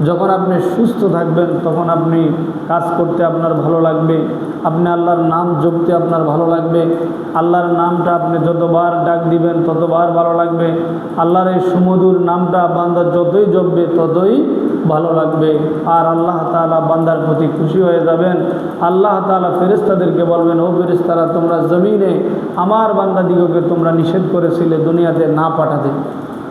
যখন আপনি সুস্থ থাকবেন তখন আপনি কাজ করতে আপনার ভালো লাগবে, আপনি আল্লাহর নাম জপতে আপনার ভালো লাগবে, আল্লাহর নামটা আপনি যতবার ডাক দিবেন ততবার ভালো লাগবে, আল্লাহর এই সুমধুর নামটা বান্দা যতই জপবে ততই ভালো লাগবে। আর আল্লাহ তাআলা বান্দার প্রতি খুশি হয়ে যাবেন। আল্লাহ তাআলা ফেরেশতাদেরকে বলবেন, ও ফেরেশতারা, তোমরা জমিনে আমার বান্দাদিগকে তোমরা নিষেধ করেছিলে দুনিয়াতে না পাঠাতে।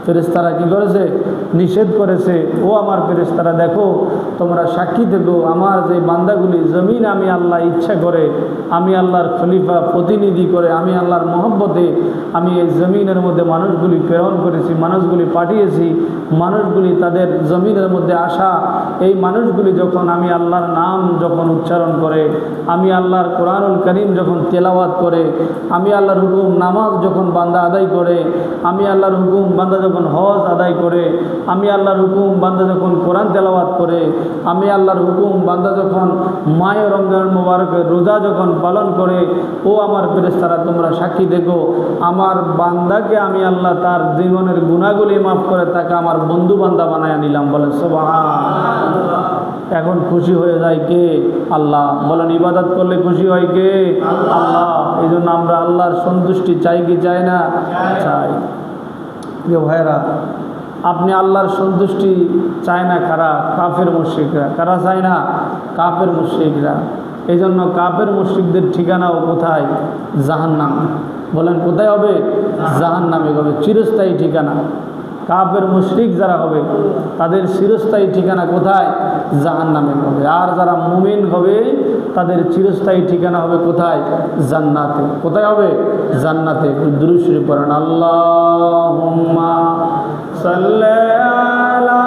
ফেরেশতারা কী করেছে? নিষেধ করেছে। ও আমার ফেরেশতারা, দেখো তোমরা সাক্ষী থেকো, আমার যে বান্দাগুলি জমিন আমি আল্লাহ ইচ্ছা করে, আমি আল্লাহর খলিফা প্রতিনিধি করে, আমি আল্লাহর মহব্বতে আমি এই জমিনের মধ্যে মানুষগুলি প্রেরণ করেছি, মানুষগুলি পাঠিয়েছি, মানুষগুলি তাদের জমিনের মধ্যে আসা, এই মানুষগুলি যখন আমি আল্লাহর নাম যখন উচ্চারণ করে, আমি আল্লাহর কোরআনুল কারীম যখন তেলাওয়াত করে, আমি আল্লাহর হুকুম নামাজ যখন বান্দা আদায় করে, আমি আল্লাহর হুকুম বান্দা যখন হজ আদায় করে, আমি আল্লাহর হুকুম বান্দা যখন কোরআন তেলাওয়াত করে, আমি আল্লাহর হুকুম বান্দা যখন মাহে রমজান মুবারকের রোজা যখন পালন করে, ও আমার ফেরেশতারা তোমরা সাক্ষী দেখো, আমার বান্দাকে আমি আল্লাহ তার জীবনের গুনাহগুলি মাফ করে তাকে আমার বন্ধু বান্দা বানায় নিলাম। বলেন সুবহানাল্লাহ। এখন খুশি হয়ে যায় কে? আল্লাহ। বলেন ইবাদত করলে খুশি হয় কে? আল্লাহ। এই জন্য আমরা আল্লাহর সন্তুষ্টি চাই কি চাই না? চাই। যে ভাইরা, আপনি আল্লাহর সন্তুষ্টি চায় না কারা? কাফের মুশরিকরা। কারা চায় না? কাফের মুশরিকরা। এই জন্য কাফের মুশরিকদের ঠিকানাও কোথায়? জাহান্নাম। বলেন কোথায় হবে? জাহান্নামে হবে, চিরস্থায়ী ঠিকানা। কাফের মুশরিক যারা হবে তাদের চিরস্থায়ী ঠিকানা কোথায়? জাহান্নামে হবে। আর যারা মুমিন হবে তাদের চিরস্থায়ী ঠিকানা হবে কোথায়? জান্নাতে। কোথায় হবে? জান্নাতে। দুরূদ শরীফ পড়েন, আল্লাহুম্মা সাল্লি আলা